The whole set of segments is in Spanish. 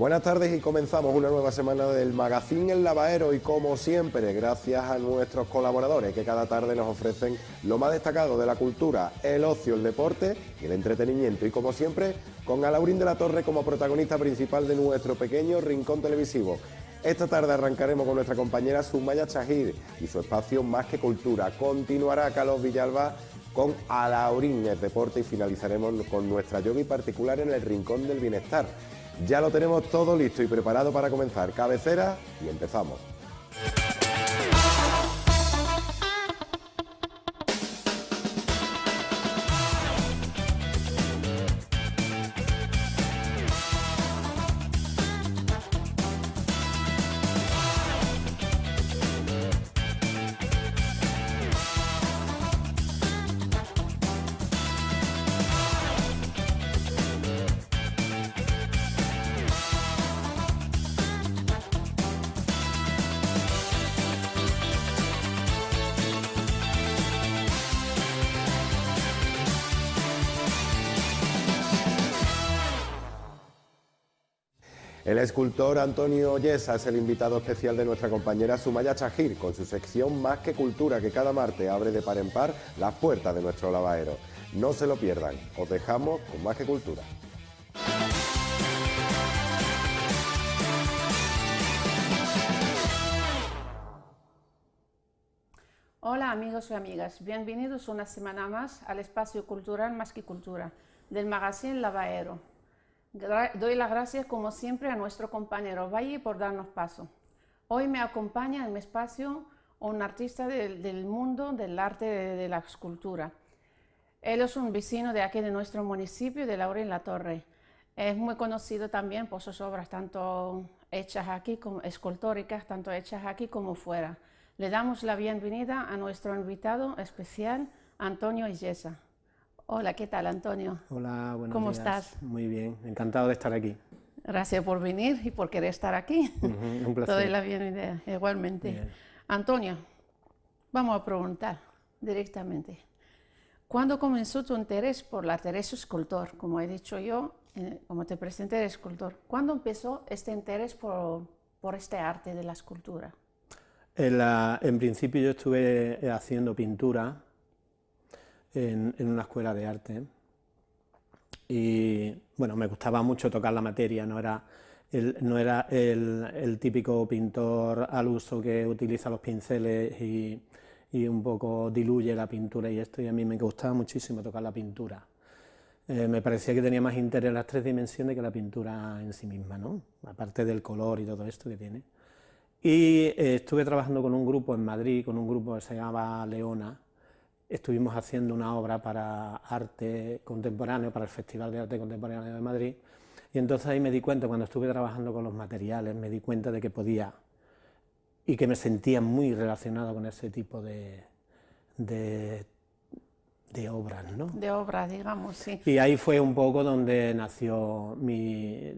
Buenas tardes y comenzamos una nueva semana del Magazine El Lavadero y como siempre, gracias a nuestros colaboradores que cada tarde nos ofrecen lo más destacado de la cultura, el ocio, el deporte y el entretenimiento. Y como siempre, con Alaurín de la Torre como protagonista principal de nuestro pequeño rincón televisivo. Esta tarde arrancaremos con nuestra compañera Sumaya Chahir y su espacio Más que Cultura. Continuará Carlos Villalba con Alaurín, el deporte, y finalizaremos con nuestra yogi particular en el Rincón del Bienestar. Ya lo tenemos todo listo y preparado para comenzar. Cabecera y empezamos. El escultor Antonio Yesa es el invitado especial de nuestra compañera Sumaya Chahir, con su sección Más que Cultura, que cada martes abre de par en par las puertas de nuestro lavadero. No se lo pierdan, os dejamos con Más que Cultura. Hola amigos y amigas, bienvenidos una semana más al espacio cultural Más que Cultura del Magazine Lavadero. Doy las gracias como siempre a nuestro compañero Valle por darnos paso. Hoy me acompaña en mi espacio un artista del mundo del arte de la escultura. Él es un vecino de aquí de nuestro municipio de Alaurín de la Torre. Es muy conocido también por sus obras tanto hechas aquí como escultóricas, tanto hechas aquí como fuera. Le damos la bienvenida a nuestro invitado especial, Antonio Yesa. Hola, ¿qué tal, Antonio? Hola, buenos días. ¿Cómo estás? Muy bien, encantado de estar aquí. Gracias por venir y por querer estar aquí. Un placer. Te doy la bienvenida, igualmente. Bien. Antonio, vamos a preguntar directamente. ¿Cuándo comenzó tu interés por la Teresa escultor? Como he dicho yo, como te presenté, eres escultor. ¿Cuándo empezó este interés por este arte de la escultura? En principio yo estuve haciendo pintura en una escuela de arte y bueno, me gustaba mucho tocar la materia, no era el típico pintor al uso que utiliza los pinceles y un poco diluye la pintura y esto, y a mí me gustaba muchísimo tocar la pintura. Me parecía que tenía más interés en las tres dimensiones que la pintura en sí misma, ¿no? Aparte del color y todo esto que tiene. Y estuve trabajando con un grupo en Madrid, con un grupo que se llamaba Leona. Estuvimos haciendo una obra para arte contemporáneo, para el Festival de Arte Contemporáneo de Madrid, y entonces ahí me di cuenta, cuando estuve trabajando con los materiales, me di cuenta de que podía, y que me sentía muy relacionado con ese tipo de obras, ¿no? De obras, digamos, sí. Y ahí fue un poco donde nació mi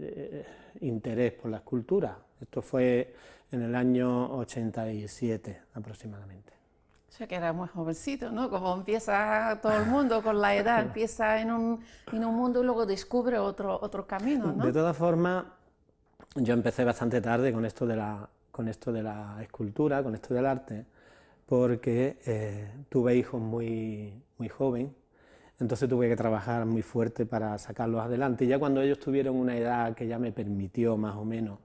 interés por la escultura. Esto fue en el año 87 aproximadamente. O sea que era muy jovencito, ¿no? Como empieza todo el mundo con la edad, empieza en un mundo y luego descubre otro camino, ¿no? De todas formas, yo empecé bastante tarde con esto de la escultura, con esto del arte, porque tuve hijos muy joven, entonces tuve que trabajar muy fuerte para sacarlos adelante, y ya cuando ellos tuvieron una edad que ya me permitió más o menos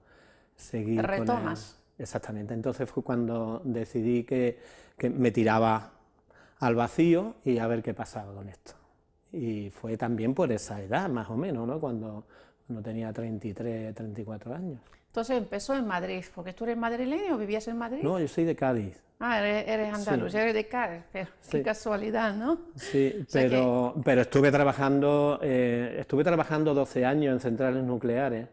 seguir con ¿Retomas? Exactamente, entonces fue cuando decidí que me tiraba al vacío y a ver qué pasaba con esto. Y fue también por esa edad, más o menos, ¿no? Cuando tenía 33, 34 años. Entonces empezó en Madrid, porque tú eres madrileño, ¿vivías en Madrid? No, yo soy de Cádiz. Ah, eres andaluz, Sí. Eres de Cádiz, pero Sí. qué casualidad, ¿no? Sí, sea pero estuve trabajando 12 años en centrales nucleares,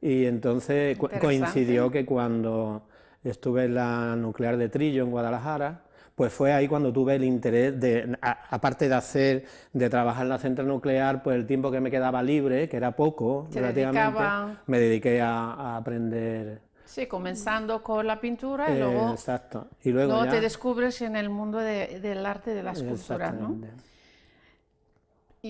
y entonces coincidió que cuando estuve en la nuclear de Trillo, en Guadalajara, pues fue ahí cuando tuve el interés de, aparte de trabajar en la central nuclear, pues el tiempo que me quedaba libre, que era poco relativamente, me dediqué a aprender. Sí, comenzando con la pintura y luego, exacto. Y luego te descubres en el mundo del arte de la escultura, ¿no?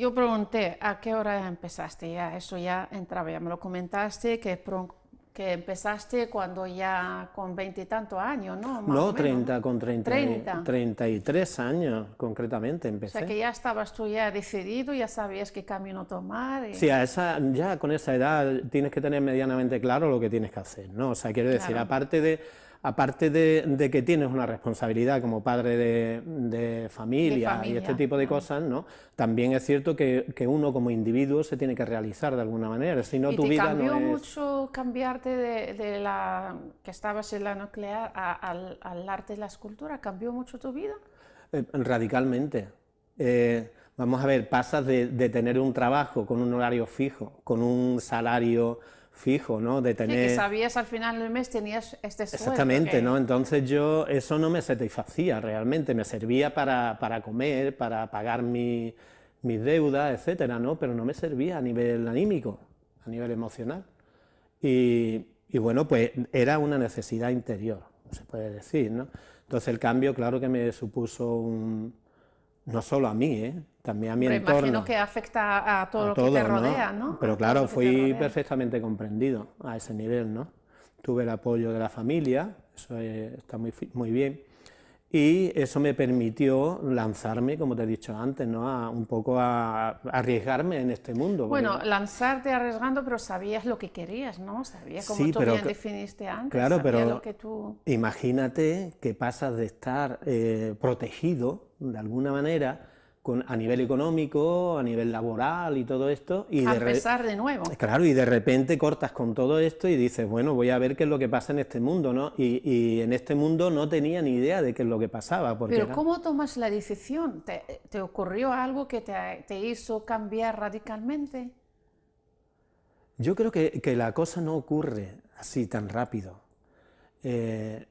yo pregunté, ¿a qué hora empezaste? Ya, eso ya entraba, ya me lo comentaste, que empezaste cuando ya con 20 y tantos años, ¿no? Más o No, menos, 30, ¿no? con 33 años concretamente O sea, empecé. que ya estabas tú ya decidido, ya sabías qué camino tomar. Sí, ya con esa edad tienes que tener medianamente claro lo que tienes que hacer, ¿no? O sea, quiero decir, Claro. aparte de que tienes una responsabilidad como padre de familia y este tipo de cosas, ¿no? También es cierto que uno como individuo se tiene que realizar de alguna manera, si no ¿Y tu te vida cambió no es... mucho cambiarte de la que estabas en la nuclear al arte y la escultura? ¿Cambió mucho tu vida? Radicalmente. Vamos a ver, pasas de tener un trabajo con un horario fijo, con un salario fijo, ¿no? De Sí, que tener... sabías al final del mes tenías este sueldo. Exactamente, ¿no? Que... Entonces eso no me satisfacía realmente, me servía para comer, para pagar mis deudas, etcétera, ¿no? Pero no me servía a nivel anímico, a nivel emocional. Y bueno, pues era una necesidad interior, se puede decir, ¿no? Entonces el cambio, claro que me supuso no solo a mí, también a mi Hombre, entorno, imagino que afecta a todo a lo que te todo, rodea, ¿no? ¿no? Pero A todo claro, lo que te fui rodea. perfectamente comprendido a ese nivel, ¿no? Tuve el apoyo de la familia, eso está muy bien, y eso me permitió lanzarme, como te he dicho antes, ¿no? Un poco a arriesgarme en este mundo. Bueno, lanzarte arriesgando, pero sabías lo que querías, ¿no? Sabías, como Sí, tú pero bien definiste antes, claro, sabías pero lo que tú... imagínate que pasas de estar protegido de alguna manera a nivel económico, a nivel laboral y todo esto, y A empezar de nuevo. claro, y de repente cortas con todo esto y dices, bueno, voy a ver qué es lo que pasa en este mundo, ¿no? Y en este mundo no tenía ni idea de qué es lo que pasaba. Porque Pero ¿cómo tomas la decisión? ¿Te ocurrió algo que te hizo cambiar radicalmente? Yo creo que la cosa no ocurre así tan rápido. Eh,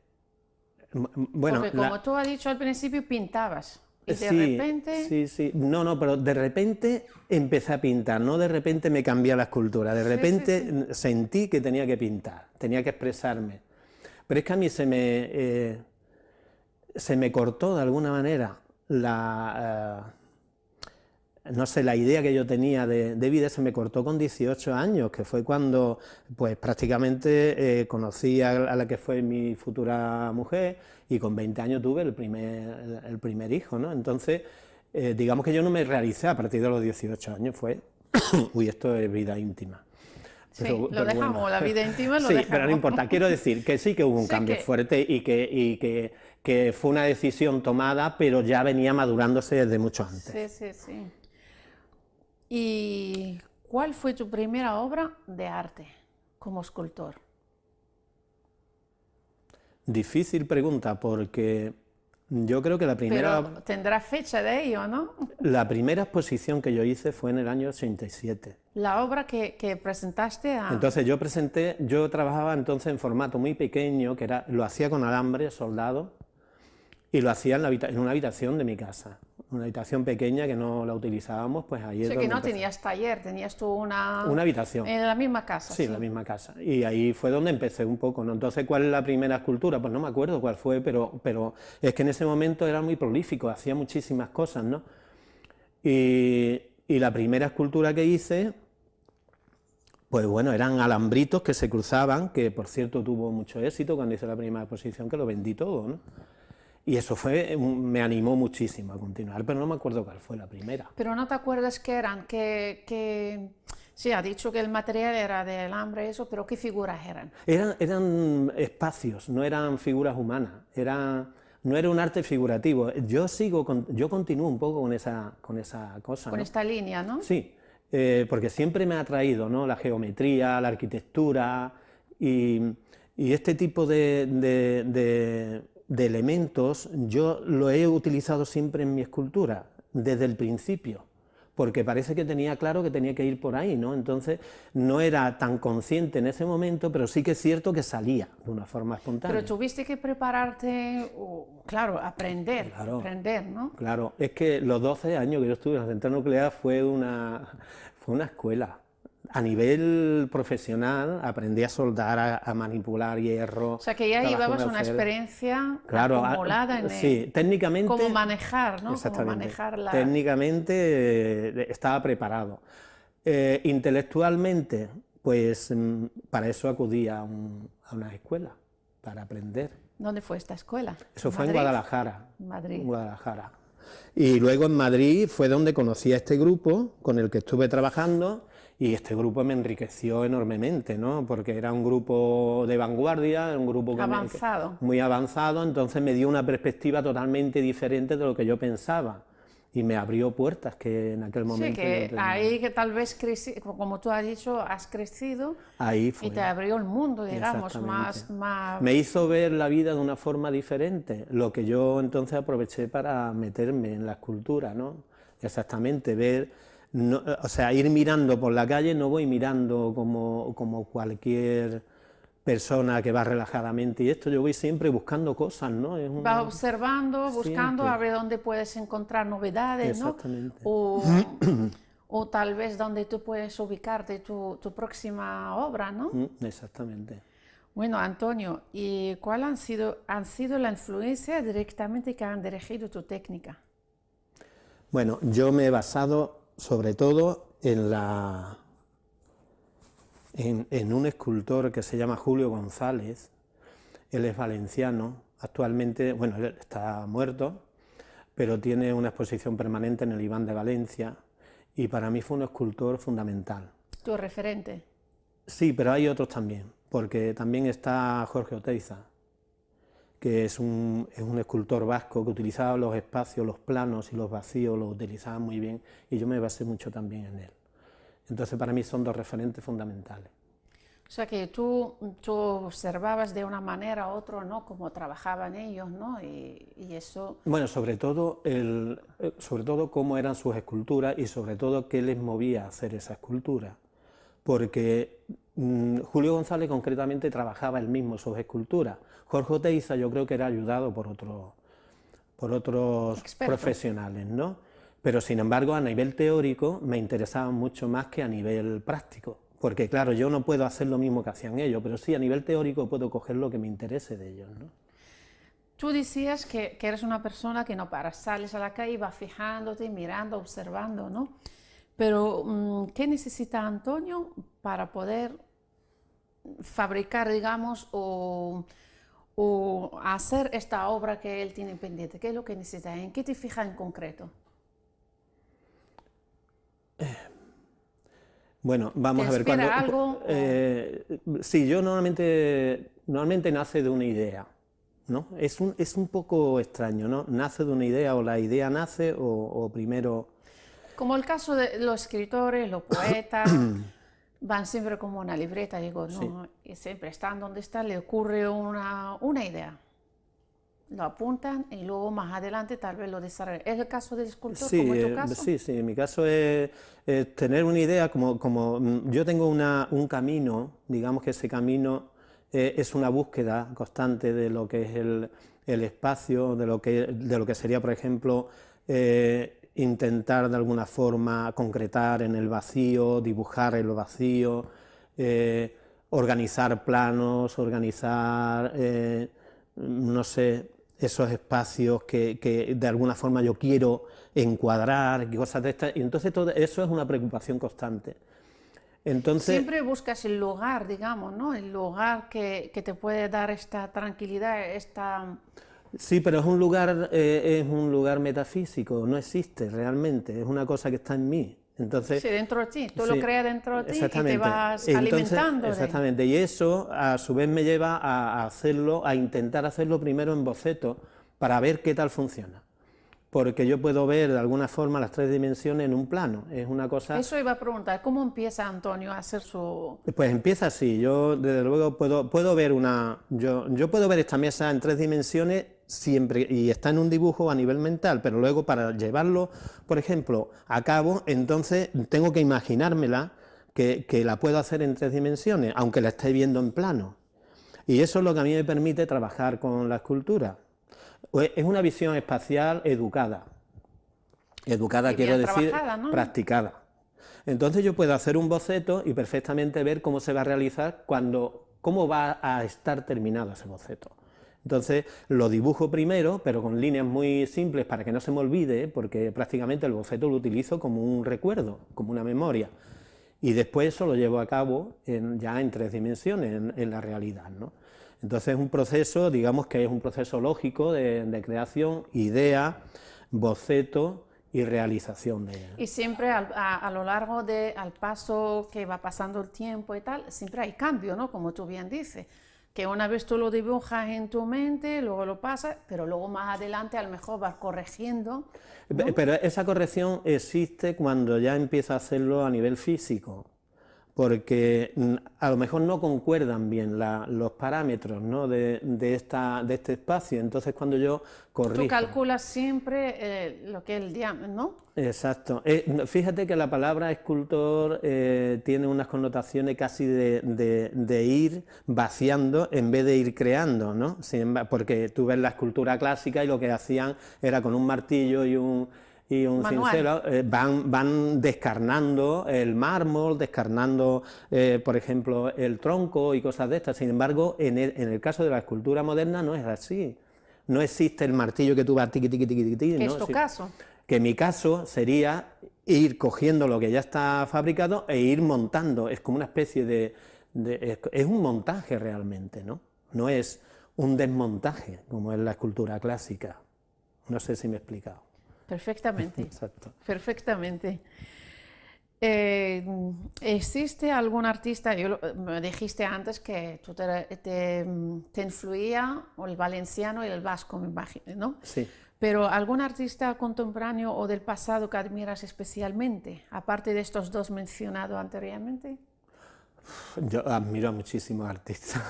bueno, Porque como tú has dicho al principio, pintabas. Y de sí, repente... sí. No, pero de repente empecé a pintar, no de repente me cambié a la escultura, de repente sentí que tenía que pintar, tenía que expresarme. Pero es que a mí se me cortó de alguna manera no sé, la idea que yo tenía de vida se me cortó con 18 años, que fue cuando pues prácticamente conocí a la que fue mi futura mujer y con 20 años tuve el primer hijo, ¿no? Entonces, digamos que yo no me realicé a partir de los 18 años, fue, uy, esto es vida íntima. Sí, lo dejamos, bueno. La vida íntima lo sí, dejamos. pero no importa, quiero decir que sí que hubo un cambio fuerte y que fue una decisión tomada, pero ya venía madurándose desde mucho antes. Sí. ¿Y cuál fue tu primera obra de arte como escultor? Difícil pregunta, porque yo creo que la primera... Pero tendrá fecha de ello, ¿no? La primera exposición que yo hice fue en el año 87. La obra que presentaste a... Entonces yo trabajaba entonces en formato muy pequeño, lo hacía con alambre soldado, y lo hacía en una habitación de mi casa, una habitación pequeña que no la utilizábamos, pues ahí es donde que no empecé. tenías taller, tenías tú una habitación. En la misma casa. Sí, en la misma casa. Y ahí fue donde empecé un poco, ¿no? Entonces, ¿cuál es la primera escultura? Pues no me acuerdo cuál fue, pero es que en ese momento era muy prolífico, hacía muchísimas cosas, ¿no? Y la primera escultura que hice, pues bueno, eran alambritos que se cruzaban, que por cierto tuvo mucho éxito cuando hice la primera exposición, que lo vendí todo, ¿no? Y eso me animó muchísimo a continuar, pero no me acuerdo cuál fue la primera. Pero no te acuerdas qué eran, sí, ha dicho que el material era de alambre, eso, pero ¿qué figuras eran? Eran espacios, no eran figuras humanas, no era un arte figurativo. Yo continúo un poco con esa cosa. Con esta línea, ¿no? Sí, porque siempre me ha atraído, ¿no? La geometría, la arquitectura y este tipo de elementos yo lo he utilizado siempre en mi escultura, desde el principio, porque parece que tenía claro que tenía que ir por ahí, ¿no? Entonces no era tan consciente en ese momento, pero sí que es cierto que salía de una forma espontánea. Pero tuviste que prepararte, claro, aprender, ¿no? Claro, es que los 12 años que yo estuve en la central nuclear fue una escuela. a nivel profesional aprendí a soldar, a manipular hierro. O sea, que ya trabajé llevabas en una acero. experiencia Claro, acumulada en sí, técnicamente. cómo manejar, ¿no? Cómo Exactamente. manejar la... Técnicamente estaba preparado. Intelectualmente, pues para eso acudí a una escuela, para aprender. ¿Dónde fue esta escuela? Eso fue en ¿Madrid? Guadalajara. Madrid. En Guadalajara. Y luego en Madrid fue donde conocí a este grupo con el que estuve trabajando, y este grupo me enriqueció enormemente, ¿no? Porque era un grupo de vanguardia, un grupo Avanzado. muy avanzado, entonces me dio una perspectiva totalmente diferente de lo que yo pensaba, y me abrió puertas que en aquel momento Sí, no que tenía. ahí que tal vez, como tú has dicho, has crecido Ahí fue. y te abrió el mundo, digamos, Exactamente. más... Me hizo ver la vida de una forma diferente, lo que yo entonces aproveché para meterme en la escultura, ¿no? Exactamente, ver, o sea, ir mirando por la calle, no voy mirando como cualquier persona que va relajadamente y esto, yo voy siempre buscando cosas, ¿no? Vas observando, buscando Siempre. a ver dónde puedes encontrar novedades, ¿no? Exactamente. O tal vez donde tú puedes ubicarte tu próxima obra, ¿no? Exactamente. Bueno, Antonio, ¿y cuál han sido la influencia directamente que han dirigido tu técnica? Bueno, yo me he basado sobre todo en un escultor que se llama Julio González. Él es valenciano, actualmente, bueno, él está muerto, pero tiene una exposición permanente en el Iván de Valencia, y para mí fue un escultor fundamental. ¿Tu referente? Sí, pero hay otros también, porque también está Jorge Oteiza, que es un escultor vasco que utilizaba los espacios, los planos y los vacíos, los utilizaba muy bien, y yo me basé mucho también en él. Entonces para mí son dos referentes fundamentales. O sea que tú observabas de una manera u otra, ¿no? Cómo trabajaban ellos, ¿no? Y eso... Bueno, sobre todo cómo eran sus esculturas y sobre todo qué les movía a hacer esa escultura. Porque Julio González concretamente trabajaba él mismo sus esculturas. Jorge Oteiza yo creo que era ayudado por otros profesionales, ¿no? Pero sin embargo a nivel teórico me interesaban mucho más que a nivel práctico. Porque claro, yo no puedo hacer lo mismo que hacían ellos, pero sí a nivel teórico puedo coger lo que me interese de ellos, ¿no? Tú decías que eres una persona que no paras, sales a la calle y vas fijándote, mirando, observando, ¿no? Pero, ¿qué necesita Antonio para poder fabricar, digamos, o hacer esta obra que él tiene pendiente? ¿Qué es lo que necesita? ¿En qué te fijas en concreto? Bueno, vamos a ver, ¿Te inspira algo? Sí, yo normalmente nace de una idea, ¿no? Es un poco extraño, ¿no? Nace de una idea, o la idea nace, o primero... Como el caso de los escritores, los poetas, van siempre como una libreta, digo, ¿no? Sí. Y siempre están donde están, le ocurre una idea. Lo apuntan y luego más adelante tal vez lo desarrollan. ¿Es el caso del escultor, Sí, como en tu caso? sí, en mi caso es tener una idea, como yo tengo un camino, digamos que ese camino es una búsqueda constante de lo que es el espacio, de lo que sería, por ejemplo, intentar de alguna forma concretar en el vacío, dibujar el vacío, organizar planos, no sé, esos espacios que de alguna forma yo quiero encuadrar, cosas de estas, y entonces todo eso es una preocupación constante. Entonces, siempre buscas el lugar, digamos, ¿no? El lugar que te puede dar esta tranquilidad, esta... sí, pero es un lugar metafísico, no existe realmente, es una cosa que está en mí. Entonces, sí, dentro de ti, tú sí, lo creas dentro de ti y te vas Entonces, alimentando exactamente, y eso a su vez me lleva a intentar hacerlo primero en boceto para ver qué tal funciona. Porque yo puedo ver de alguna forma las tres dimensiones en un plano, es una cosa... Eso iba a preguntar, ¿cómo empieza Antonio a hacer su...? Pues empieza así, yo desde luego puedo ver yo puedo ver esta mesa en tres dimensiones siempre, y está en un dibujo a nivel mental, pero luego para llevarlo, por ejemplo, a cabo, entonces tengo que imaginármela, que la puedo hacer en tres dimensiones, aunque la esté viendo en plano. Y eso es lo que a mí me permite trabajar con la escultura. Es una visión espacial educada. Educada quiero decir, trabajada, ¿no? practicada. Entonces yo puedo hacer un boceto y perfectamente ver cómo se va a realizar cómo va a estar terminado ese boceto. Entonces lo dibujo primero, pero con líneas muy simples para que no se me olvide, porque prácticamente el boceto lo utilizo como un recuerdo, como una memoria. Y después eso lo llevo a cabo ya en 3 dimensiones, en la realidad, ¿no? Entonces es un proceso, digamos que es un proceso lógico de creación, idea, boceto y realización de... Y siempre a lo largo al paso que va pasando el tiempo y tal, siempre hay cambio, ¿no? Como tú bien dices, que una vez tú lo dibujas en tu mente, luego lo pasas, pero luego más adelante a lo mejor vas corrigiendo, ¿no? Pero esa corrección existe cuando ya empieza a hacerlo a nivel físico, porque a lo mejor no concuerdan bien los parámetros, ¿no? de este espacio, entonces cuando yo corrijo... Tú calculas siempre lo que es el diámetro, ¿no? Exacto. Fíjate que la palabra escultor tiene unas connotaciones casi de ir vaciando en vez de ir creando, ¿no? Porque tú ves la escultura clásica y lo que hacían era con un martillo y un cincel, van descarnando el mármol, descarnando, por ejemplo, el tronco y cosas de estas. Sin embargo, en el caso de la escultura moderna no es así. No existe el martillo que tú vas tiqui, tiqui, tiqui, tiqui, ¿Qué ¿no? es tu caso? Que mi caso sería ir cogiendo lo que ya está fabricado e ir montando. Es como una especie es un montaje realmente, ¿no? No es un desmontaje, como es la escultura clásica. No sé si me he explicado. Perfectamente. Exacto. Perfectamente. ¿Existe algún artista? Me dijiste antes que tú te influía el valenciano y el vasco, me imagino, ¿no? Sí. Pero ¿algún artista contemporáneo o del pasado que admiras especialmente, aparte de estos 2 mencionados anteriormente? Yo admiro a muchísimos artistas.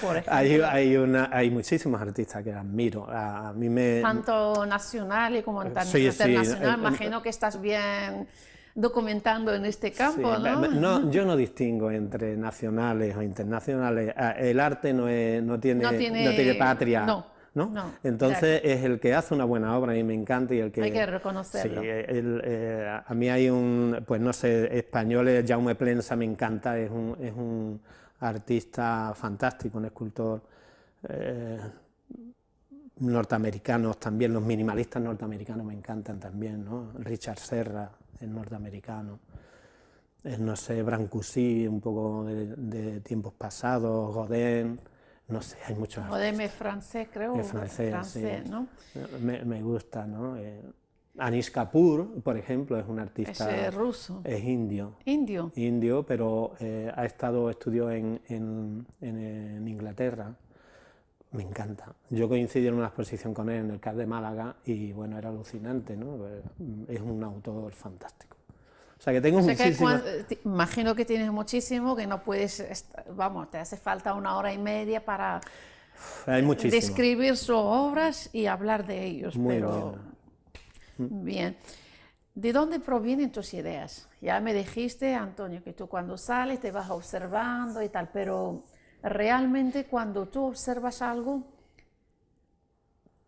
Por ejemplo. Hay muchísimos artistas que admiro. A mí Tanto nacional como internacional. Imagino que estás bien documentando en este campo, sí, ¿no? yo no distingo entre nacionales o internacionales. El arte no tiene patria. No, Entonces es el que hace una buena obra y me encanta y el que... Hay que reconocerlo. Sí, a mí hay pues no sé, español, Jaume Plensa me encanta, es un artista fantástico, un escultor norteamericanos también, los minimalistas norteamericanos me encantan también, ¿no? Richard Serra es norteamericano, no sé, Brancusi, un poco de tiempos pasados, Rodin... No sé, hay muchos artistas. Rodin es francés, creo. Es francés, sí. ¿No? Me gusta, ¿no? Anish Kapoor, por ejemplo, es un artista... Es ruso. Es indio. ¿Indio? Indio, pero estudió en Inglaterra. Me encanta. Yo coincidí en una exposición con él en el CAD de Málaga y, bueno, era alucinante, ¿no? Es un autor fantástico. O sea, que tengo muchísimo... Imagino que tienes muchísimo, que no puedes, vamos, te hace falta 1 hora y media para describir sus obras y hablar de ellos. Muy pero bien. ¿De dónde provienen tus ideas? Ya me dijiste, Antonio, que tú cuando sales te vas observando y tal, pero realmente cuando tú observas algo,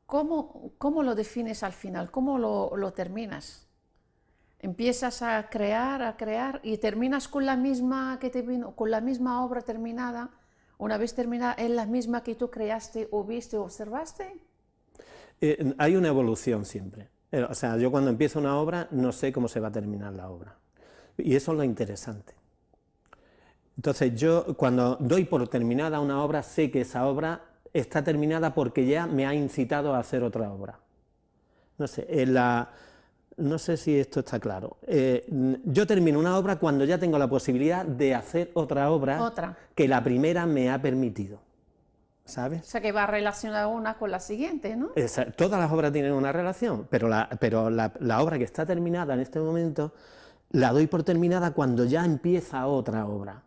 ¿cómo lo defines al final? ¿Cómo lo terminas? Empiezas a crear y terminas con la misma que te vino, con la misma obra terminada. Una vez terminada, ¿es la misma que tú creaste o viste o observaste? Hay una evolución siempre. O sea, yo cuando empiezo una obra no sé cómo se va a terminar la obra. Y eso es lo interesante. Entonces yo cuando doy por terminada una obra sé que esa obra está terminada porque ya me ha incitado a hacer otra obra. No sé, no sé si esto está claro. Yo termino una obra cuando ya tengo la posibilidad de hacer otra obra que la primera me ha permitido, ¿sabes? O sea, que va relacionada una con la siguiente, ¿no? Todas las obras tienen una relación, pero la obra que está terminada en este momento la doy por terminada cuando ya empieza otra obra.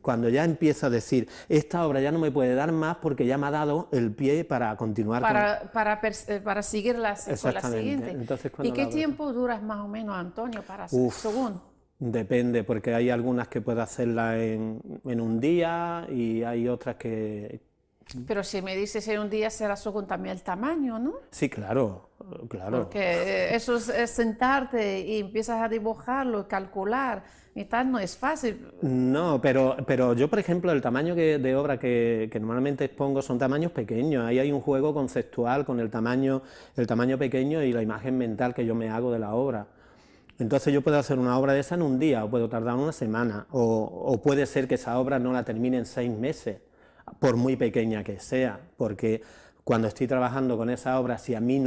Cuando ya empiezo a decir, esta obra ya no me puede dar más porque ya me ha dado el pie para continuar para seguir con la siguiente. Entonces, ¿y qué tiempo duras más o menos, Antonio, para hacer? Según? Depende, porque hay algunas que puedo hacerla en un día y hay otras que Pero si me dices en un día será según también el tamaño, ¿no? Sí, claro, claro. Porque eso es sentarte y empiezas a dibujarlo, calcular y tal, no es fácil. No, pero yo, por ejemplo, el tamaño de obra que normalmente expongo son tamaños pequeños. Ahí hay un juego conceptual con el tamaño pequeño y la imagen mental que yo me hago de la obra. Entonces yo puedo hacer una obra de esa en un día, o puedo tardar una semana, o puede ser que esa obra no la termine en 6 meses, por muy pequeña que sea, porque cuando estoy trabajando con esa obra, si a mí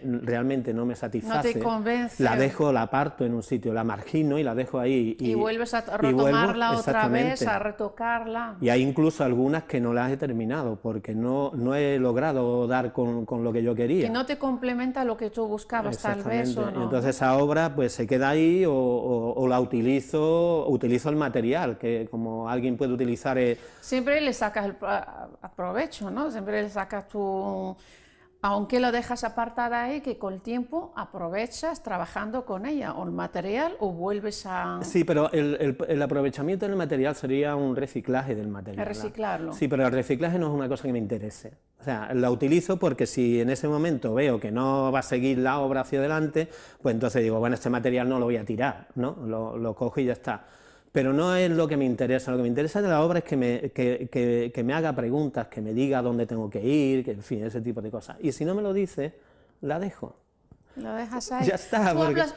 realmente no me satisface, No te convence. la dejo, la aparto en un sitio, la margino y la dejo ahí. Y vuelves a retomarla otra vez, a retocarla. Y hay incluso algunas que no las he terminado, porque no he logrado dar con lo que yo quería. Que no te complementa lo que tú buscabas, tal vez, o no. Entonces esa obra pues se queda ahí o la utilizo el material, que como alguien puede utilizar... Siempre le sacas el provecho, ¿no? Siempre le sacas tu... Aunque lo dejas apartada ahí, que con el tiempo aprovechas trabajando con ella, o el material, o vuelves a... Sí, pero el aprovechamiento del material sería un reciclaje del material. Reciclarlo. Sí, pero el reciclaje no es una cosa que me interese. O sea, la utilizo porque si en ese momento veo que no va a seguir la obra hacia adelante, pues entonces digo, bueno, este material no lo voy a tirar, ¿no? Lo cojo y ya está. Pero no es lo que me interesa. Lo que me interesa de la obra es que me haga preguntas, que me diga dónde tengo que ir, que, en fin, ese tipo de cosas. Y si no me lo dice, la dejo. Lo dejas ahí. Ya está.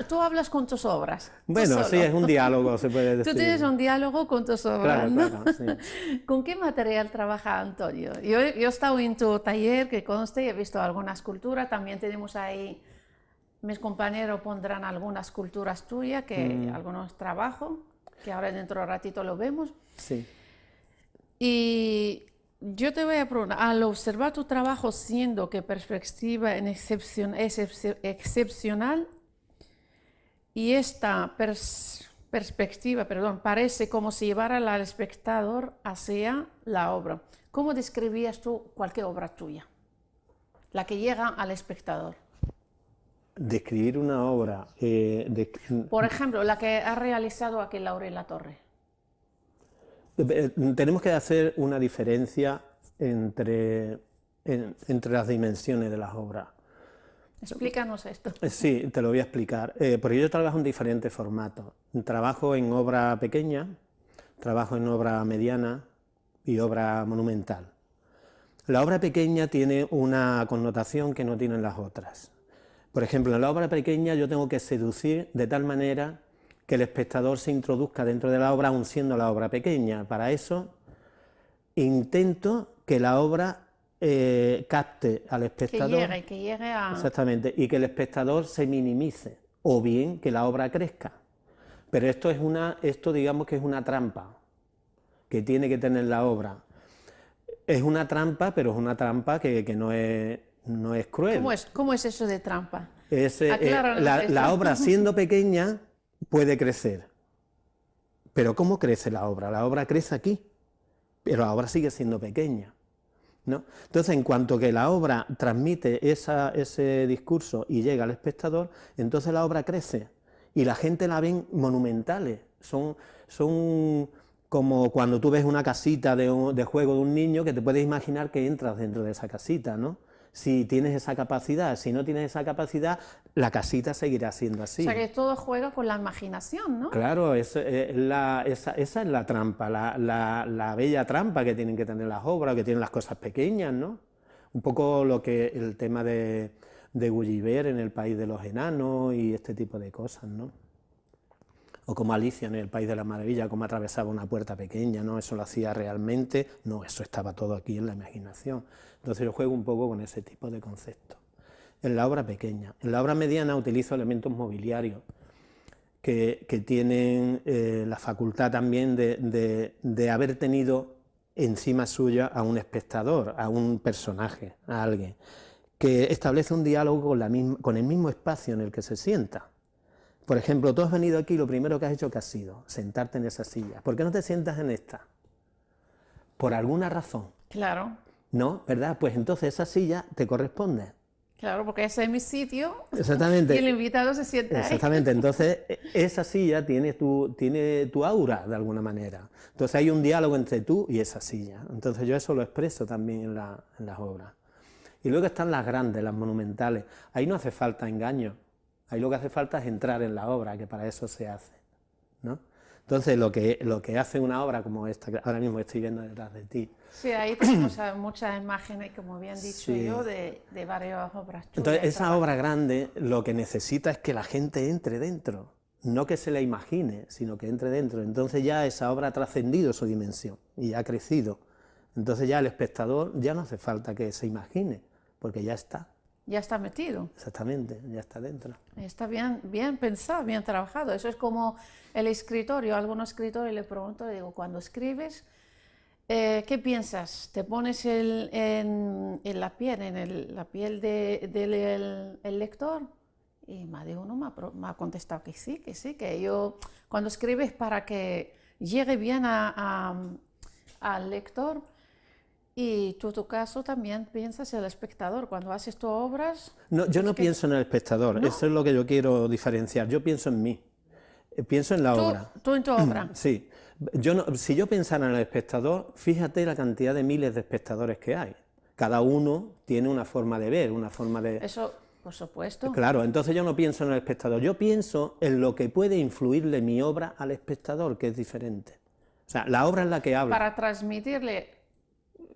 Tú hablas con tus obras. Bueno, sí, es un diálogo, se puede decir. Tú tienes un diálogo con tus obras, Claro, ¿no? claro, sí. ¿Con qué material trabaja Antonio? Yo he estado en tu taller, que conste, y he visto alguna escultura. También tenemos ahí, mis compañeros pondrán algunas esculturas tuyas, algunos trabajos, que ahora dentro de un ratito lo vemos. Sí. Y yo te voy a preguntar, al observar tu trabajo, siendo que perspectiva es excepcional, y esta perspectiva, parece como si llevara al espectador hacia la obra. ¿Cómo describías tú cualquier obra tuya? La que llega al espectador. Describir una obra... Por ejemplo, la que ha realizado aquí Laura y la Torre. Tenemos que hacer una diferencia entre las dimensiones de las obras. Explícanos esto. Sí, te lo voy a explicar. Porque yo trabajo en diferentes formatos. Trabajo en obra pequeña, trabajo en obra mediana y obra monumental. La obra pequeña tiene una connotación que no tienen las otras. Por ejemplo, en la obra pequeña yo tengo que seducir de tal manera que el espectador se introduzca dentro de la obra, aun siendo la obra pequeña. Para eso intento que la obra capte al espectador. Que llegue a... Exactamente, y que el espectador se minimice, o bien que la obra crezca. Pero esto digamos que es una trampa que tiene que tener la obra. Es una trampa, pero es una trampa que no es cruel. ¿Cómo es eso de trampa? La obra, siendo pequeña, puede crecer. Pero ¿cómo crece la obra? La obra crece aquí, pero la obra sigue siendo pequeña, ¿no? Entonces, en cuanto que la obra transmite ese discurso y llega al espectador, entonces la obra crece y la gente la ven monumentales. Son como cuando tú ves una casita de juego de un niño, que te puedes imaginar que entras dentro de esa casita, ¿no? Si tienes esa capacidad. Si no tienes esa capacidad, la casita seguirá siendo así. O sea, que todo juega con la imaginación, ¿no? Claro, esa es la trampa, la bella trampa que tienen que tener las obras, que tienen las cosas pequeñas, ¿no? Un poco el tema de Gulliver en El País de los Enanos y este tipo de cosas, ¿no? O como Alicia en El País de las Maravillas, cómo atravesaba una puerta pequeña, ¿no? Eso lo hacía realmente, no, eso estaba todo aquí en la imaginación. Entonces yo juego un poco con ese tipo de conceptos. En la obra pequeña. En la obra mediana utilizo elementos mobiliarios que tienen la facultad también de haber tenido encima suya a un espectador, a un personaje, a alguien, que establece un diálogo con el mismo espacio en el que se sienta. Por ejemplo, tú has venido aquí y lo primero que has hecho, ¿qué ha sido? Sentarte en esa silla. ¿Por qué no te sientas en esta? Por alguna razón. Claro. ¿No? ¿Verdad? Pues entonces esa silla te corresponde. Claro, porque ese es mi sitio Exactamente. y el invitado se sienta ahí. Exactamente, entonces esa silla tiene tu aura de alguna manera. Entonces hay un diálogo entre tú y esa silla. Entonces yo eso lo expreso también en las obras. Y luego están las grandes, las monumentales. Ahí no hace falta engaño. Ahí lo que hace falta es entrar en la obra, que para eso se hace, ¿no? Entonces lo que hace una obra como esta, que ahora mismo estoy viendo detrás de ti. Sí, ahí tenemos muchas imágenes, como bien dicho Sí. yo, de varias obras chulas. Entonces esa obra grande lo que necesita es que la gente entre dentro, no que se la imagine, sino que entre dentro. Entonces ya esa obra ha trascendido su dimensión y ha crecido. Entonces ya el espectador ya no hace falta que se imagine, porque ya está. Ya está metido. Exactamente, ya está dentro. Está bien, bien pensado, bien trabajado. Eso es como el escritor. Yo a algunos escritores le pregunto, le digo, cuando escribes, ¿qué piensas? ¿Te pones en la piel, la piel del el lector? Y más de uno me ha contestado que sí, que yo cuando escribes para que llegue bien al lector. Y tú, en tu caso, también piensas en el espectador. Cuando haces tus obras... No, yo no pienso en el espectador, ¿No? eso es lo que yo quiero diferenciar. Yo pienso en mí, pienso en la obra. Tú en tu obra. Sí, si yo pensara en el espectador, fíjate la cantidad de miles de espectadores que hay. Cada uno tiene una forma de ver, una forma de... Eso, por supuesto. Claro, entonces yo no pienso en el espectador, yo pienso en lo que puede influirle mi obra al espectador, que es diferente. O sea, la obra es la que habla. Para transmitirle...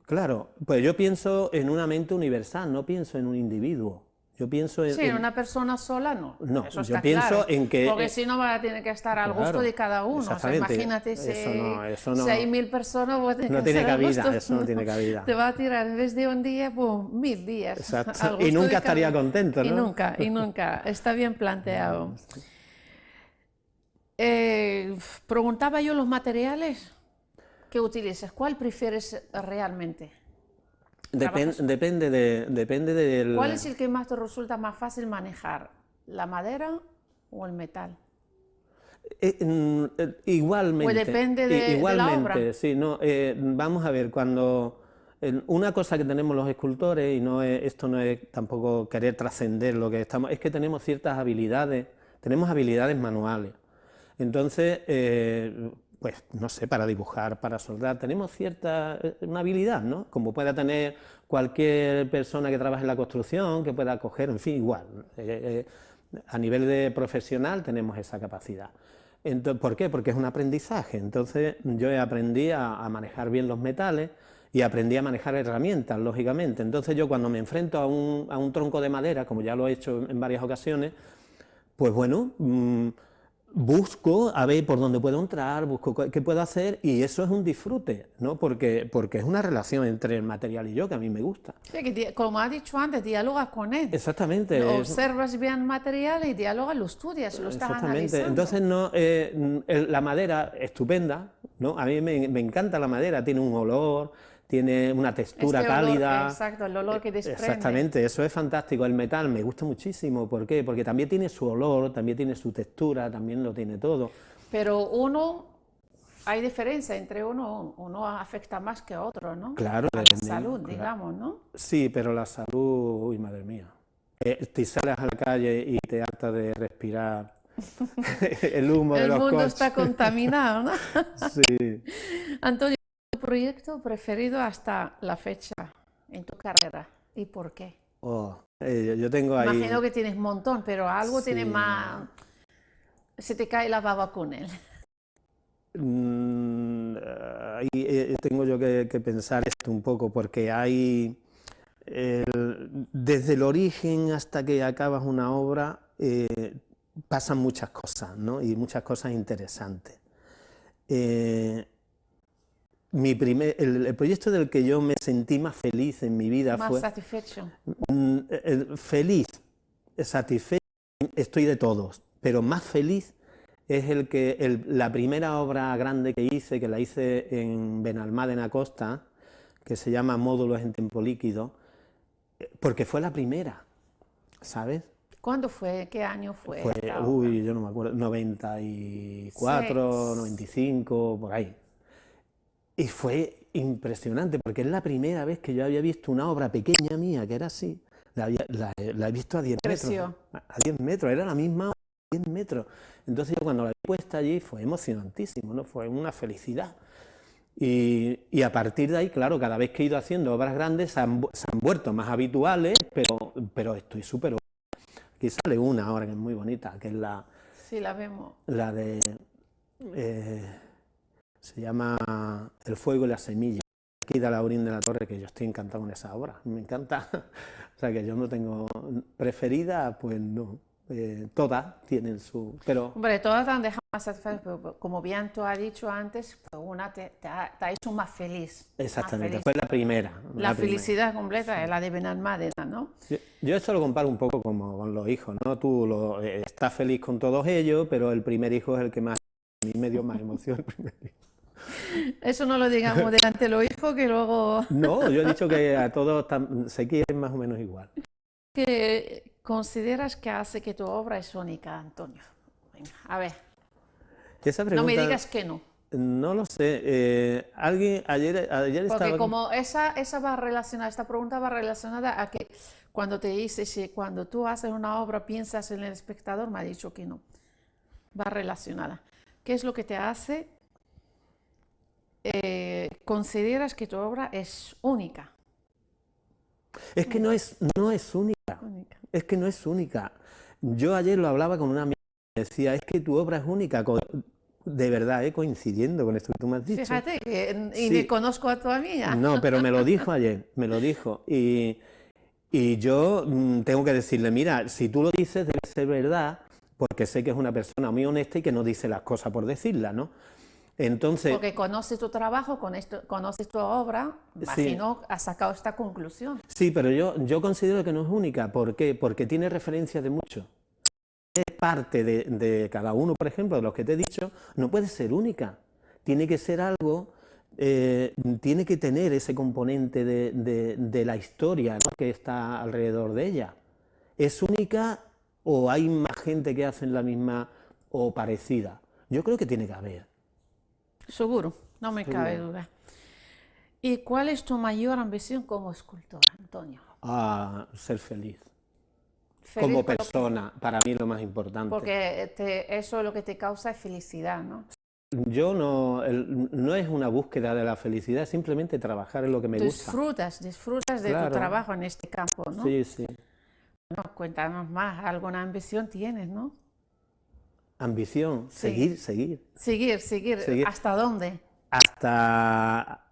Claro, pues yo pienso en una mente universal, no pienso en un individuo. Yo pienso en... Sí, en una persona sola no. No, eso yo está pienso claro, en que... porque si no va a tener que estar al gusto Claro, de cada uno. O sea, exactamente. imagínate Eso no, 6.000 personas, pues, no tiene al cabida, gusto. eso no tiene cabida. Te va a tirar en vez de un día, pues 1.000 días. Exacto. al gusto Y nunca de cada estaría uno. contento, ¿no? Y nunca. Está bien planteado. Preguntaba yo los materiales que utilizas. ¿Cuál prefieres realmente? Depende del... ¿Cuál es el que más te resulta más fácil manejar? ¿La madera o el metal? Igualmente. ¿O depende de la igualmente, obra? sí, no, vamos a ver, cuando... una cosa que tenemos los escultores, y esto no es tampoco querer trascender lo que estamos, es que tenemos ciertas habilidades, tenemos habilidades manuales. Entonces, pues no sé, para dibujar, para soldar, tenemos una habilidad, ¿no? Como pueda tener cualquier persona que trabaje en la construcción, que pueda coger, en fin, igual. A nivel de profesional tenemos esa capacidad. Entonces, ¿por qué? Porque es un aprendizaje. Entonces yo aprendí a manejar bien los metales y aprendí a manejar herramientas, lógicamente. Entonces yo cuando me enfrento a un tronco de madera, como ya lo he hecho en varias ocasiones, pues bueno... busco a ver por dónde puedo entrar, busco qué puedo hacer, y eso es un disfrute, ¿no? Porque es una relación entre el material y yo que a mí me gusta. Sí, que como has dicho antes, dialogas con él. Exactamente. Observas bien el material y dialogas, lo estudias, lo estás analizando. Entonces la madera, estupenda, ¿no? A mí me encanta la madera, tiene un olor, tiene una textura cálida. Olor, exacto, el olor que desprende. Exactamente, eso es fantástico. El metal me gusta muchísimo. ¿Por qué? Porque también tiene su olor, también tiene su textura, también lo tiene todo. Pero hay diferencia entre uno afecta más que otro, ¿no? Claro. A la salud, claro, digamos, ¿no? Sí, pero la salud, uy, madre mía. Te sales a la calle y te hartas de respirar el humo de los coches. El mundo está contaminado, ¿no? Sí. Antonio, ¿tu proyecto preferido hasta la fecha en tu carrera? ¿Y por qué? Yo tengo ahí... Imagino que tienes un montón, pero algo Sí. tiene más... Se te cae la baba con él. Ahí tengo yo que pensar esto un poco, porque hay... desde el origen hasta que acabas una obra pasan muchas cosas, ¿no? Y muchas cosas interesantes. El proyecto del que yo me sentí más feliz en mi vida Más fue... satisfecho. Feliz, satisfecho, estoy de todos, pero más feliz es la primera obra grande que hice, que la hice en Benalmádena Costa, que se llama Módulos en tiempo líquido, porque fue la primera, ¿sabes? ¿Cuándo fue? ¿Qué año fue? Yo no me acuerdo, 94, 95, por ahí. Y fue impresionante, porque es la primera vez que yo había visto una obra pequeña mía, que era así, La he visto a 10 metros. Creció. A 10 metros, era la misma a 10 metros. Entonces yo cuando la he puesto allí fue emocionantísimo, ¿no? Fue una felicidad. Y a partir de ahí, claro, cada vez que he ido haciendo obras grandes se han vuelto más habituales, pero estoy súper... Aquí sale una ahora que es muy bonita, que es Sí, la vemos. la de... se llama El fuego y la semilla. Aquí de Laurín de la Torre, que yo estoy encantado con esa obra, me encanta. O sea, que yo no tengo preferida, pues no. Todas tienen su... Pero Hombre, todas te han dejado más satisfechas, pero como bien tú has dicho antes, pues una te ha hecho más feliz. exactamente, Más fue feliz. la primera. La primera. felicidad completa es la de Benalmádena, ¿no? Yo esto lo comparo un poco como con los hijos, ¿no? Tú estás feliz con todos ellos, pero el primer hijo es el que más... A mí me dio más emoción el primer hijo. Eso no lo digamos delante de los hijos, que luego... No, yo he dicho que a todos se quieren más o menos igual. ¿Qué consideras que hace que tu obra es única, Antonio? Venga, a ver, Esa no pregunta, me digas que no. no lo sé. Alguien ayer Porque estaba... como esa va relacionada, esta pregunta va relacionada a que cuando te dices, si cuando tú haces una obra piensas en el espectador, me ha dicho que no. Va relacionada. ¿Qué es lo que te hace? ¿Consideras que tu obra es única? Es que no es única. Única. Es que no es única. Yo ayer lo hablaba con una amiga y decía, es que tu obra es única. De verdad, coincidiendo con esto que tú me has dicho. Fíjate que y Sí. ni conozco a tu amiga. No, pero me lo dijo ayer, me lo dijo. Y yo tengo que decirle, mira, si tú lo dices debe ser verdad, porque sé que es una persona muy honesta y que no dice las cosas por decirlas, ¿no? Entonces, Porque conoces tu trabajo, conoces tu obra, imagino, has sacado esta conclusión. sí, pero yo considero que no es única. ¿Por qué? Porque tiene referencias de muchos. Es parte de cada uno, por ejemplo, de los que te he dicho, no puede ser única. Tiene que ser algo, tiene que tener ese componente de la historia, ¿no?, que está alrededor de ella. ¿Es única o hay más gente que hacen la misma o parecida? Yo creo que tiene que haber. Seguro, no me cabe duda. ¿Y cuál es tu mayor ambición como escultor, Antonio? A ser feliz. Feliz Como por lo que- persona, para mí lo más importante. Porque eso lo que te causa es felicidad, ¿no? Yo no es una búsqueda de la felicidad, es simplemente trabajar en lo que me gusta. Disfrutas de Claro. tu trabajo en este campo, ¿no? Sí, sí. Bueno, cuéntanos más, alguna ambición tienes, ¿no? Ambición, Sí. seguir. Seguir. ¿Hasta dónde? Hasta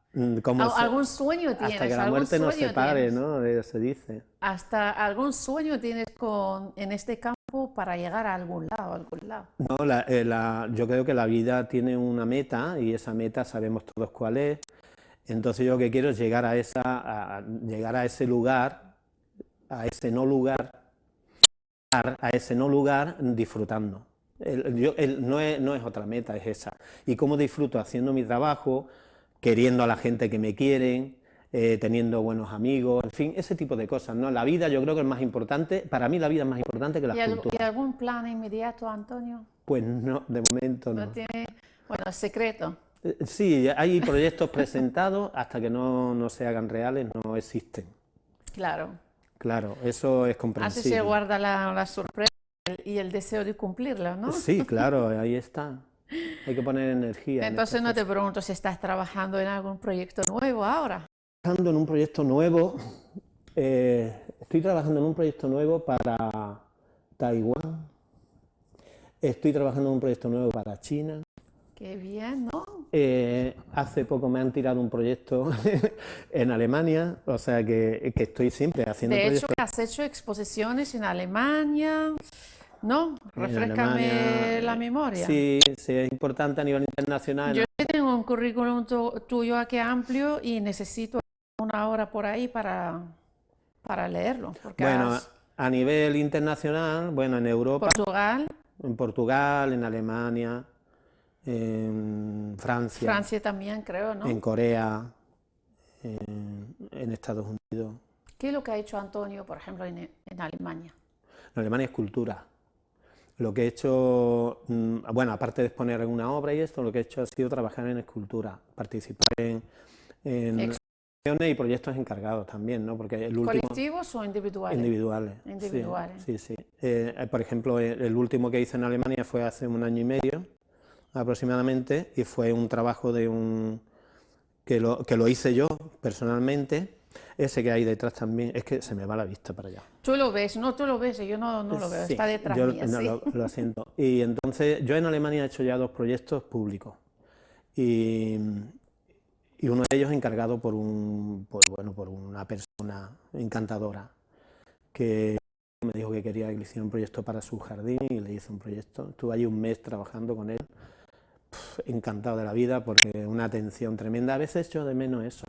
¿Algún sueño tienes? hasta que la ¿Algún muerte nos sueño separe, tienes? ¿no? Se dice. ¿Hasta algún sueño tienes en este campo para llegar a algún lado? No, yo creo que la vida tiene una meta y esa meta sabemos todos cuál es. Entonces yo lo que quiero es llegar llegar a ese lugar, a ese no lugar disfrutando. No es otra meta, es esa. ¿Y cómo disfruto? Haciendo mi trabajo, queriendo a la gente que me quieren, teniendo buenos amigos, en fin, ese tipo de cosas, ¿no? La vida yo creo que es más importante, para mí la vida es más importante que la ¿Y cultura. algún plan inmediato, Antonio? Pues no, de momento ¿No no. tiene? Bueno, es secreto. Sí, hay proyectos presentados, hasta que no se hagan reales no existen. Claro. Claro, eso es Así comprensible. se guarda la sorpresa y el deseo de cumplirla, ¿no? Sí, claro, ahí está. Hay que poner energía. Entonces no te pregunto si estás trabajando en algún proyecto nuevo ahora. Trabajando en un proyecto nuevo, estoy trabajando en un proyecto nuevo para Taiwán, estoy trabajando en un proyecto nuevo para China. Qué bien, ¿no? Hace poco me han tirado un proyecto en Alemania, o sea que estoy siempre haciendo De hecho, proyectos. que has hecho exposiciones en Alemania, ¿no? En Refréscame Alemania, la memoria. Sí, es importante a nivel internacional. Yo tengo un currículum tuyo aquí amplio y necesito una hora por ahí para leerlo. Porque Bueno, a nivel internacional, bueno, en Europa, Portugal, en Portugal, en Alemania, en Francia, Francia también creo, ¿no? en Corea, en Estados Unidos. ¿Qué es lo que ha hecho Antonio, por ejemplo, en Alemania? En Alemania es cultura. Lo que he hecho, bueno, aparte de exponer en una obra y esto, lo que he hecho ha sido trabajar en escultura, participar en y proyectos encargados también, ¿no? Porque el último... ¿Colectivos o individuales? Individuales. Individuales. Sí, sí. Por ejemplo, el último que hice en Alemania fue hace 1 año y medio aproximadamente, y fue un trabajo de que lo hice yo personalmente. Ese que hay detrás también, es que se me va la vista para allá. Tú lo ves, no, tú lo ves, yo no lo veo, Sí, está detrás yo mía, no, sí. lo siento. Y entonces, yo en Alemania he hecho ya 2 proyectos públicos, y uno de ellos encargado por una persona encantadora, que me dijo que quería que le hiciera un proyecto para su jardín, y le hice un proyecto. Estuve allí 1 mes trabajando con él, encantado de la vida, porque una atención tremenda. A veces echo de menos eso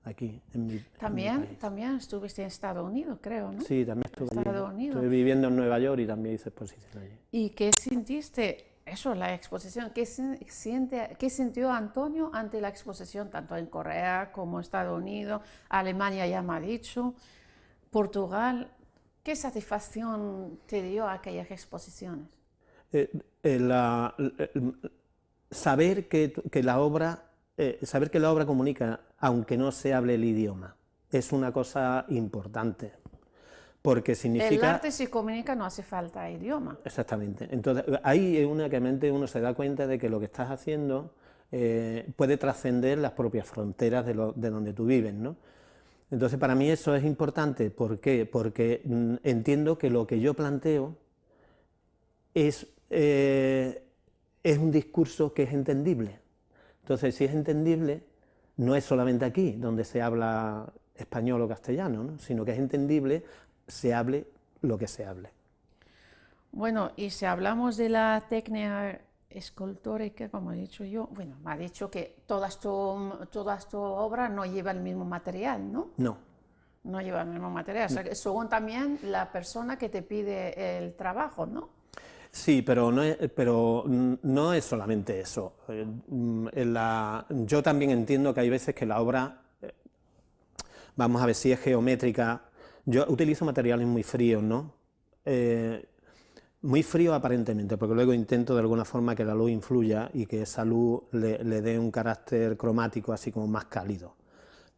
aquí, en mi país. También estuviste en Estados Unidos, creo, ¿no? Sí, también estuve Estados allí. Unidos. Estuve viviendo en Nueva York y también hice exposición allí. ¿Y qué sintiste? Eso, la exposición, ¿qué sintió Antonio ante la exposición, tanto en Corea como Estados Unidos, Alemania ya me ha dicho, Portugal? ¿Qué satisfacción te dio aquellas exposiciones? Saber que la obra comunica, aunque no se hable el idioma, es una cosa importante, porque significa... El arte se comunica, no hace falta idioma. Exactamente. Entonces, ahí únicamente uno se da cuenta de que lo que estás haciendo puede trascender las propias fronteras de donde tú vives, ¿no? Entonces, para mí eso es importante. ¿Por qué? Porque entiendo que lo que yo planteo es un discurso que es entendible. Entonces, si es entendible, no es solamente aquí, donde se habla español o castellano, ¿no? Sino que es entendible, se hable lo que se hable. Bueno, y si hablamos de la técnica escultórica, como he dicho yo, bueno, me ha dicho que todas tus obras no llevan el mismo material, ¿no? No. No llevan el mismo material, o sea, que según también la persona que te pide el trabajo, ¿no? Sí, pero no es solamente eso. Yo también entiendo que hay veces que la obra, vamos a ver si es geométrica. Yo utilizo materiales muy fríos, ¿no? Muy fríos aparentemente, porque luego intento de alguna forma que la luz influya y que esa luz le dé un carácter cromático así como más cálido.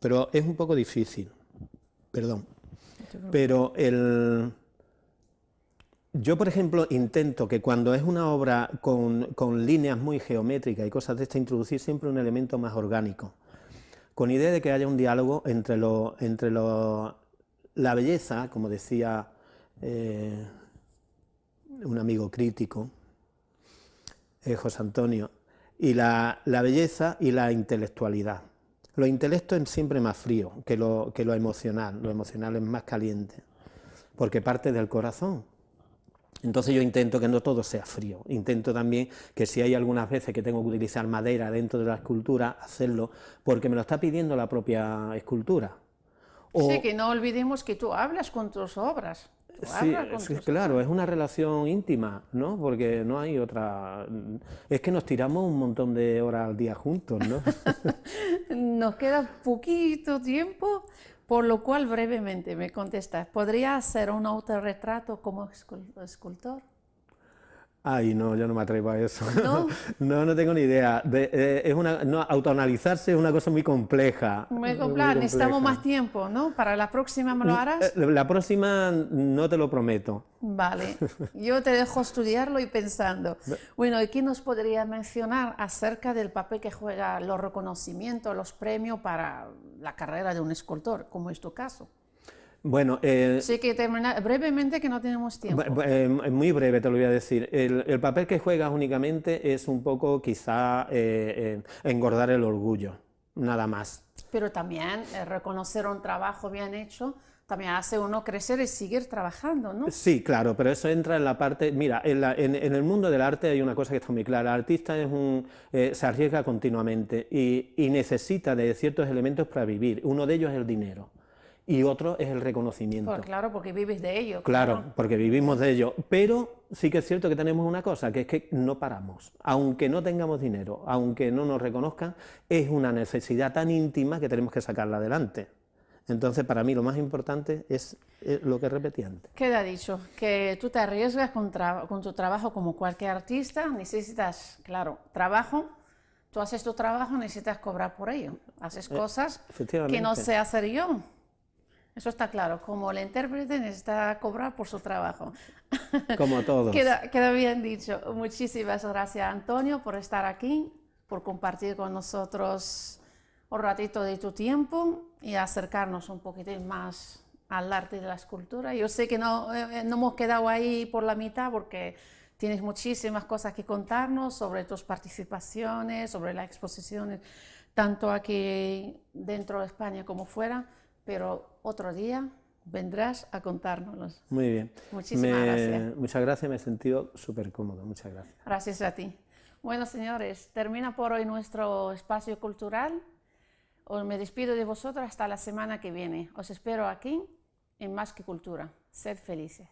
Pero es un poco difícil, perdón. Pero yo, por ejemplo, intento que cuando es una obra con líneas muy geométricas y cosas de esta, introducir siempre un elemento más orgánico, con idea de que haya un diálogo entre la belleza, como decía un amigo crítico, José Antonio, y la belleza y la intelectualidad. Lo intelecto es siempre más frío que lo emocional es más caliente, porque parte del corazón. Entonces yo intento que no todo sea frío, intento también que si hay algunas veces que tengo que utilizar madera dentro de la escultura, hacerlo, porque me lo está pidiendo la propia escultura. Sí, que no olvidemos que tú hablas con tus obras. Sí, claro, es una relación íntima, ¿no? Porque no hay otra... Es que nos tiramos un montón de horas al día juntos, ¿no? Nos queda poquito tiempo, por lo cual brevemente me contestas. ¿Podría hacer un autorretrato como escultor? Ay, no, yo no me atrevo a eso. ¿No? No tengo ni idea. Autoanalizarse es una cosa muy compleja. Muy compleja, necesitamos más tiempo, ¿no? ¿Para la próxima me lo harás? La próxima no te lo prometo. Vale, yo te dejo estudiarlo y pensando. Bueno, ¿y qué nos podría mencionar acerca del papel que juega los reconocimientos, los premios para la carrera de un escultor, como es tu caso? Bueno, sí, que terminar brevemente, que no tenemos tiempo. Muy breve te lo voy a decir. El papel que juegas únicamente es un poco quizá engordar el orgullo, nada más. Pero también reconocer un trabajo bien hecho también hace uno crecer y seguir trabajando, ¿no? Sí, claro, pero eso entra en la parte... Mira, en el mundo del arte hay una cosa que está muy clara. El artista se arriesga continuamente y necesita de ciertos elementos para vivir. Uno de ellos es el dinero. Y otro es el reconocimiento. Pues claro, porque vives de ello. Claro, porque vivimos de ello. Pero sí que es cierto que tenemos una cosa, que es que no paramos. Aunque no tengamos dinero, aunque no nos reconozcan, es una necesidad tan íntima que tenemos que sacarla adelante. Entonces, para mí lo más importante es lo que repetí antes. Queda dicho, que tú te arriesgas con tu trabajo como cualquier artista, necesitas, claro, trabajo, tú haces tu trabajo, necesitas cobrar por ello. Haces cosas efectivamente. que no sé hacer yo. Eso está claro, como el intérprete necesita cobrar por su trabajo. Como todos. Queda bien dicho. Muchísimas gracias, Antonio, por estar aquí, por compartir con nosotros un ratito de tu tiempo y acercarnos un poquitín más al arte de la escultura. Yo sé que no hemos quedado ahí por la mitad porque tienes muchísimas cosas que contarnos sobre tus participaciones, sobre las exposiciones, tanto aquí dentro de España como fuera, pero otro día vendrás a contárnoslos. Muy bien. Muchísimas gracias. Muchas gracias, me he sentido súper cómodo. Muchas gracias. Gracias a ti. Bueno, señores, termina por hoy nuestro espacio cultural. Me despido de vosotros hasta la semana que viene. Os espero aquí en Más que Cultura. Sed felices.